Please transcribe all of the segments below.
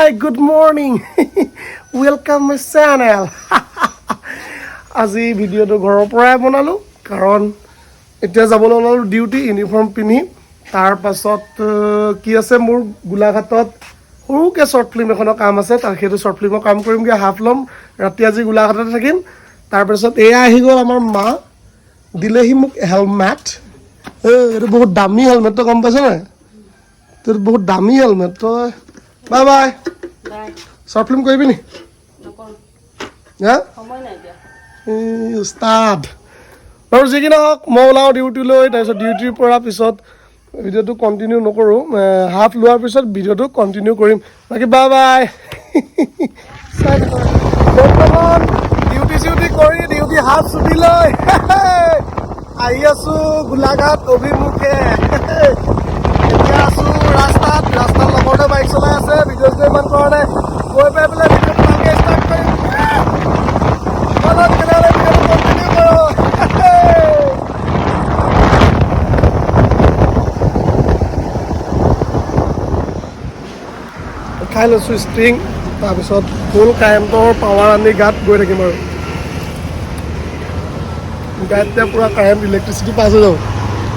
Hi, good morning. Welcome my channel. আজি ভিডিঅ'টো ঘৰৰ পৰাই বনালোঁ কাৰণ এতিয়া যাবলৈ ওলালোঁ ডিউটি ইউনিফৰ্ম পিন্ধি তাৰ পাছত কি আছে মোৰ গোলাঘাটত সৰুকৈ শ্বৰ্ট ফিল্ম এখনৰ কাম আছে তাৰ সেইটো শ্বৰ্ট ফিল্মৰ কাম কৰিমগৈ হাফ ল'ম ৰাতি আজি গোলাঘাটতে থাকিম তাৰপাছত এয়া আহি গ'ল আমাৰ মা দিলেহি মোক হেলমেট এইটো বহুত দামী হেলমেট তই গম পাইছ নাই তোৰ বহুত দামী হেলমেট তই বাই বাই শ্বৰ্ট ফিল্ম কৰিবি নি হা উস্তাদ বাৰু যি কি নহওক মই ওলাওঁ ডিউটিলৈ তাৰপিছত ডিউটিৰ পৰা পিছত ভিডিঅ'টো কণ্টিনিউ নকৰোঁ হাফ লোৱাৰ পিছত ভিডিঅ'টো কণ্টিনিউ কৰিম বাকী বাই বাই বৰ্তমান ডিউটি কৰি ডিউটি হাফ ছুটি লৈ আহি আছোঁ গোলাঘাট অভিমুখে এতিয়া আছোঁ ৰাস্তাত লগতে বাইক চলাই আছে ভিডিঅ' ইমান কৰা নাই গৈ পাই পেলাই ভিডিঅ'টো ভালকৈ ষ্টাৰ্ট কৰিম কেনেহ'লে ভিডিঅ'টো কণ্টিনিউ কৰোঁ খাই লৈছোঁ ষ্ট্ৰিং তাৰপিছত ফুল কাৰেণ্টৰ পাৱাৰ আনি গাত গৈ থাকিম আৰু গাত এতিয়া পূৰা কাৰেণ্ট ইলেক্ট্ৰিচিটি পাছ হৈ যাব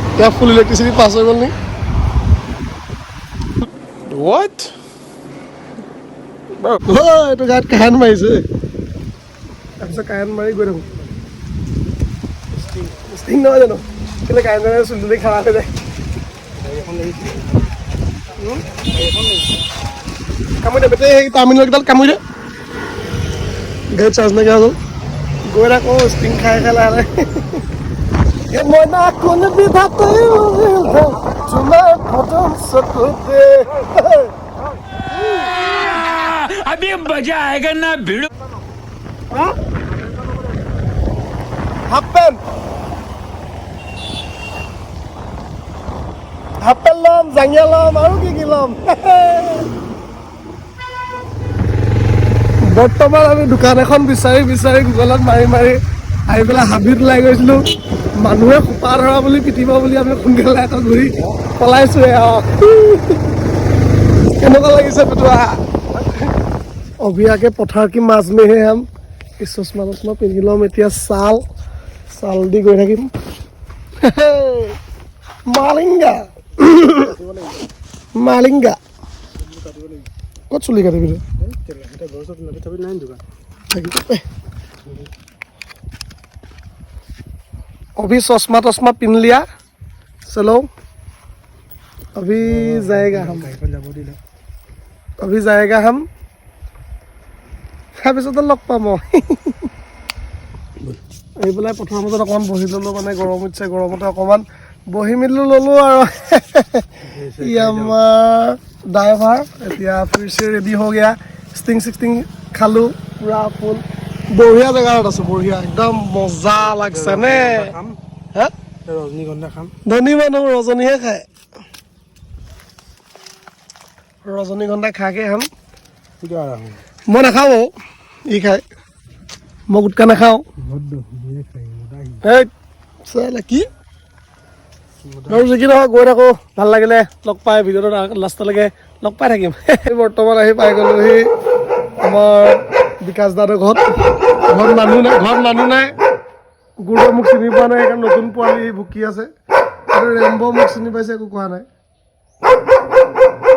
এতিয়া ফুল ইলেক্ট্ৰিচিটি পাছ হৈ গ'ল নি What? এইটো গাত কাৰেণ্ট মাৰিছে তাৰপিছত কাৰেণ্ট মাৰি গৈ থাকোঁ ষ্টিং নহয় জানো কেলৈ কাৰেণ্ট মাৰি চুলি খাৰা হৈ যায় কামুৰি দে বেটেৰী সেই টাৰ্মিনেলকেইডাল কামুৰি দে গাড়ীত চাৰ্জ নাইকিয়া হ'ল গৈ থাকোঁ ষ্টিং খাই লাহে মই না কোন বিধাতে তোমাৰ প্ৰথম চকুতে अभी मजा आएगा ना भिड़ो হাফ পেণ্ট ল'ম জাঙিয়া ল'ম আৰু কি ল'ম বৰ্তমান আমি দোকান এখন বিচাৰি গুগলত মাৰি আহি পেলাই হাবিত ওলাই গৈছিলোঁ মানুহে সোপা ধৰা বুলি পিটিব বুলি আমি সোনকালে আকৌ ঘূৰি পলাইছোঁহে কেনেকুৱা লাগিছে পেটুৱা অভিয়াকে পথাৰ কি মাছ মেহে হাম এই চশমা পিন্ধি ল'ম এতিয়া চাল দি গৈ থাকিম মালিংগা ক'ত চুলি কাটিবি अभी चश्मा तश्मा पिन लिया चलो अभी जाएगा हम তাৰপিছতে লগ পাম এই পেলাই পথাৰৰ মাজত অকণমান বহি ল'লোঁ মানে গৰম উঠিছে গৰমতে অকণমান বহি মেলি ল'লোঁ আৰু ই আমাৰ ড্ৰাইভাৰ এতিয়া ফিৰছে ৰেডি হৈ গয়া ষ্টিং খালোঁ পূৰা ফুল বঢ়িয়া জেগাত আছোঁ বঢ়িয়া একদম মজা লাগছে নে হা ৰজনীগন্ধা খাম ধনী মানুহ ৰজনীহে খায় ৰজনীগন্ধা খাকে খাম মই নাখাওঁ ই খায় মই গুটকা নাখাওঁ কি আৰু যি কি নহয় গৈ থাকোঁ ভাল লাগিলে লগ পাই ভিডিঅ'টো লাষ্টলৈকে লগ পাই থাকিম বৰ্তমান আহি পাই গ'লোহি আমাৰ বিকাশ দাদাৰ ঘৰত মানুহ নাই গুৰুৱে মোক চিনি পোৱা নাই সেইকাৰণে নতুন পোৱালি ভুকি আছে আৰু ৰেম্ব মোক চিনি পাইছে একো কোৱা নাই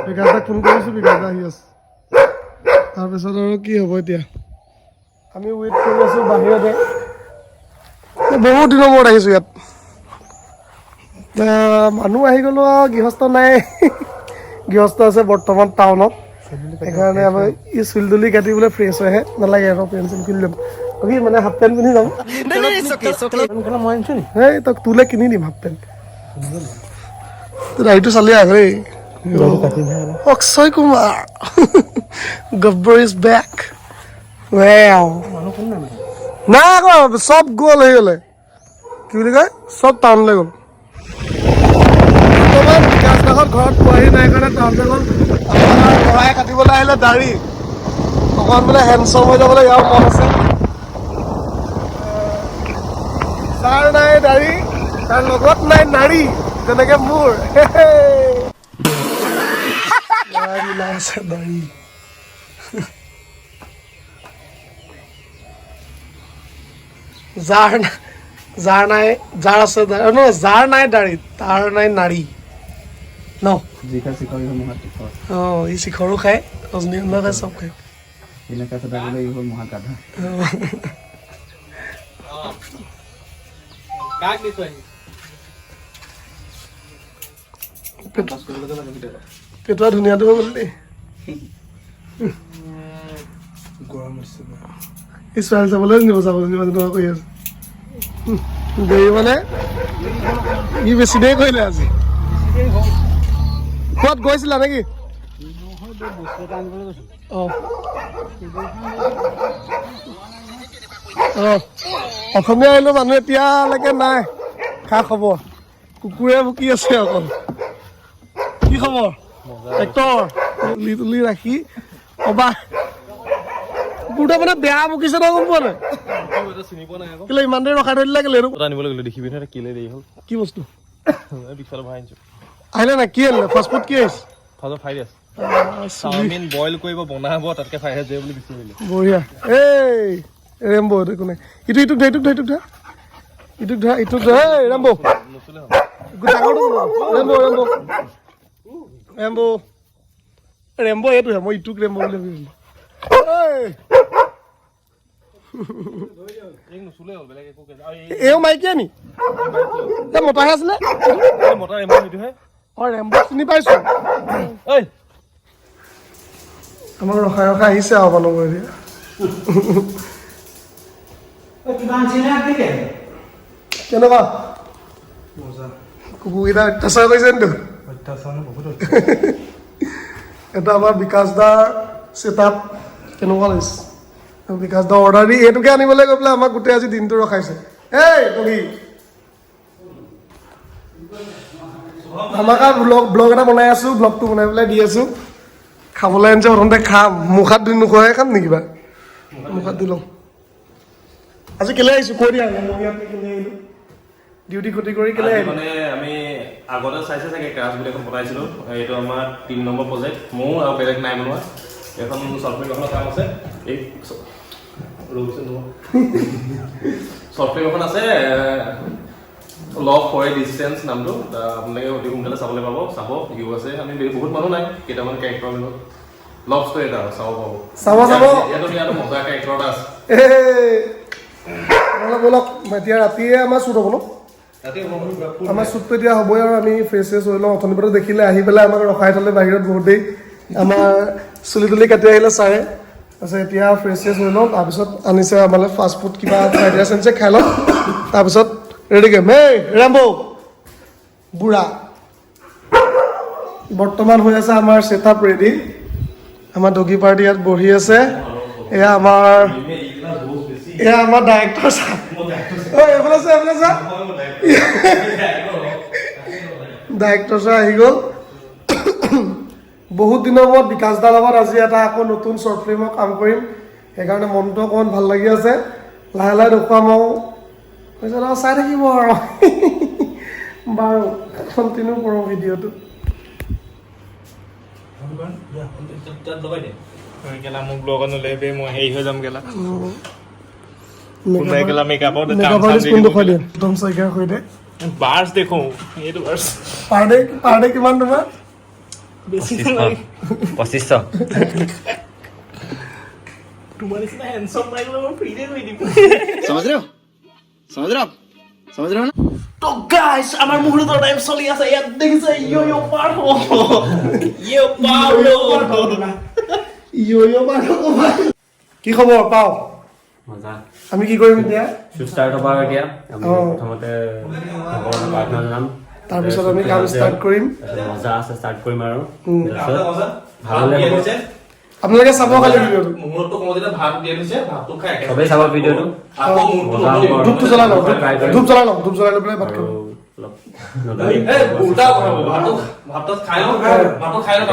বিকাশ দাক ফোন কৰিছোঁ বিকাশ দা আহি আছে তাৰপিছত আৰু কি হ'ব এতিয়া আমি ৱেইট কৰি আছোঁ বাহিৰতে বহুত দিনৰ মূৰত আহিছোঁ ইয়াত মানুহ আহি গ'লোঁ আৰু গৃহস্থ নাই গৃহস্থ আছে বৰ্তমান টাউনত সেইকাৰণে আমাৰ ই চুলি তুলি কাটিবলৈ ফ্ৰেছ হয়হে নালাগে আৰু পেণ্ট চেণ্ট কিনি ল'ম কি মানে হাফ পেণ্ট পিন্ধি যাম এই তই তোলৈ কিনি দিম হাফ পেণ্ট তোৰ দাড়িটো চালি আহে অক্ষয় কুমাৰ গব্বৰ ইজ বেক নাই আকৌ চব গ'ল হৈ গ'লে কি বুলি কয় চব টাউনলৈ গ'ল বৰ্তমান বিকাশ দাসত ঘৰত পোৱাহি নাই কাৰণে টাউনলৈ গ'ল আপোনাৰ পঢ়াই কাটিবলৈ আহিলে দাড়ি অকণমান বোলে হেণ্ডচম হৈ যাবলৈ ইয়াৰ মন আছে যাৰ নাই দাড়ি তাৰ লগত নাই নাৰী তেনেকে মোৰ আছে দাড়ি যাৰ নাই যাৰ আছে নহয় যাৰ নাই দাড়ি তাৰ নাই নাৰী ন জিকা শিখৰ ইহ মহা শিখৰ অঁ ই শিখৰো খায় ৰজনীগন্ধা খায় চব খায় এনেকা সদা গলে ইহ মহা গাধা কাক দিছ পেটুৱা ধুনীয়াটো হৈ গ'ল দেই গৰম হৈছে এই ছোৱালী চাবলৈ নিব যাবলৈ কৰি আছে দেৰি মানে ই বেছি দেৰি কৰিলে আজি ক'ত গৈছিলা নেকি অসমীয়া আহিলেও মানুহ এতিয়ালৈকে নাই খা খবৰ কুকুৰে ভুকি আছে অকল কি খবৰ ট্ৰেক্টৰ তুলি তুলি ৰাখি কবা কুকুৰটা মানে বেয়া ভুকিছে ন গম পোৱা নাই কেলে ইমান দেৰি ৰখাই থৈ দিলে কেলে আনিবলৈ গ'লো দেখিবি নহয় কিলে দেৰি হ'ল কি বস্তু বিশালৰ ভৰাই আনিছোঁ আহিলে নাই কি আনিলে ফাষ্ট ফুড কি আহিছে ফাৰ্ষ্টত ফ্ৰাইড ৰাইচ চাওমিন বইল কৰিব বনাব তাতকৈ ফ্ৰাইড ৰাইচ দিয়ে বুলি গুচি আহিলে বঢ়িয়া এই ৰেম্ব একো নাই ইটোক ধৰা ইটোক ধৰা এই ৰেম্ব ৰেম্ব এইটোহে মই ইটোক ৰেম্ব বুলি ভাবিছিলো এও মাইকীয়া নি মতাহে আছিলে অ ৰেম্ব চিনি পাইছো আমাক ৰখাই ৰখাই আহিছে আৰু মানুহবোৰ এতিয়া কেনেকুৱা কুকুৰকেইটা অত্যাচাৰ কৰিছে নি এটা আমাৰ বিকাশ দাৰ ছেটআপ কেনেকুৱা লাগিছে বিকাশ দা অৰ্ডাৰ দি এইটোকে আনিবলৈ গৈ পেলাই আমাক গোটেই আজি দিনটো ৰখাইছে এই তহি আমাক ব্লগ এটা বনাই আছো ব্লগটো বনাই পেলাই দি আছো খাবলৈ আনিছে প্ৰথমতে খাম মুখাত দি নোখোৱাই খাম নেকি বা মুখাত দি লওঁ আজি কেলে আহিছো কৈ দিয়া মই ইয়াত কেলে আহিলো ডিউটি ক্ষতি কৰি কেলে আহিলো মানে আমি আগতে চাইছে চাগে ক্ৰাছ বুলি এখন বনাইছিলোঁ এইটো আমাৰ 3 নম্বৰ প্ৰজেক্ট মোৰ আৰু বেলেগ নাই বনোৱা এখন ছফ্টৱেৰ এখনৰ কাম আছে এই ছফ্টৱেৰ এখন আছে লভ ফৰ এ ডিষ্টেঞ্চ নামটো আপোনালোকে অতি সোনকালে চাবলৈ পাব চাব ভিউ আছে আমি বহুত মানুহ নাই কেইটামান কেৰেক্টাৰ লগত লভ ষ্টৰী এটা চাব পাব ইয়াতো মজা কেৰেক্টাৰ এটা আছে বলক এতিয়া ৰাতিয়ে আমাৰ শ্বুট হ'ব ন আমাৰ শ্বুটটো এতিয়া হ'বই আৰু আমি ফ্ৰেছ ফ্ৰেছ হৈ লওঁ অথনিৰ পৰা দেখিলে আহি পেলাই আমাক ৰখাই থ'লে বাহিৰত বহুত দেৰি আমাৰ চুলি তুলি কাটি আহিলে ছাৰে তাৰপিছত এতিয়া ফ্ৰেছ ফ্ৰেছ হৈ লওঁ তাৰপিছত আনিছে আমালৈ ফাষ্ট ফুড কিবা ফ্ৰাইড ৰাইচ আনিছে খাই লওঁ তাৰপিছত ৰেডি কৰিম এই ৰেম্বো বুঢ়া বৰ্তমান হৈ আছে আমাৰ ছেটআপ ৰেডি আমাৰ ডগী পাৰ্টি ইয়াত বহি আছে এয়া আমাৰ ডাইৰেক্টৰ ছাৰ এইফালে চা ডাইৰেক্টৰ ছাৰ আহি গ'ল বহুত দিনৰ মূৰত বিকাশ দাৰ লগত আজি এটা আকৌ নতুন শ্বৰ্ট ফিল্মৰ কাম কৰিম সেইকাৰণে মনটো অকণমান ভাল লাগি আছে লাহে লাহে দেখুৱাম আৰু তাৰপিছত আৰু চাই থাকিব আৰু বাৰু কণ্টিনিউ কৰোঁ ভিডিঅ'টো মোক ব্লগত নলেবে মই হেৰি হৈ যাম গেলা বাৰ্ছ দেখোঁ এইটো বাৰ্ছ পাৰ ডে কিমান তোমাৰ বেছি 2500 তোমাৰ নিচিনা হেণ্ডছম লাগিলে মই ফ্ৰীতে কৰি দিম समझ रहे हो ना তো গাইস আমাৰ মুহূৰ্ত টাইম চলি আছে ইয়াত দেখিছে ইয়ো পাৰ ইয়ো পাৰ কি খবৰ পাও मजा আমি কি কৰিম এতিয়া स्टार्ट होगा क्या আমি প্ৰথমতে ভগৱানৰ প্ৰাৰ্থনা জনাম তাৰপিছত আমি কাম ষ্টাৰ্ট কৰিম মজা আছে ষ্টাৰ্ট কৰিম আৰু ভালে হৈছে আপোনালোকে চাব খালি ভিডিঅ'টো মুহূৰ্ত কমতে ভাত দিয়া দিছে ভাতটো খাই সবেই চাব ভিডিঅ'টো আকৌ মুহূৰ্ত ধূপটো জ্বলাই লওঁ ধূপ জ্বলাই লৈ পেলাই ভাত খাওঁ উল্টা ভাতটো খাই লওঁ ভাতটো খাই লওঁ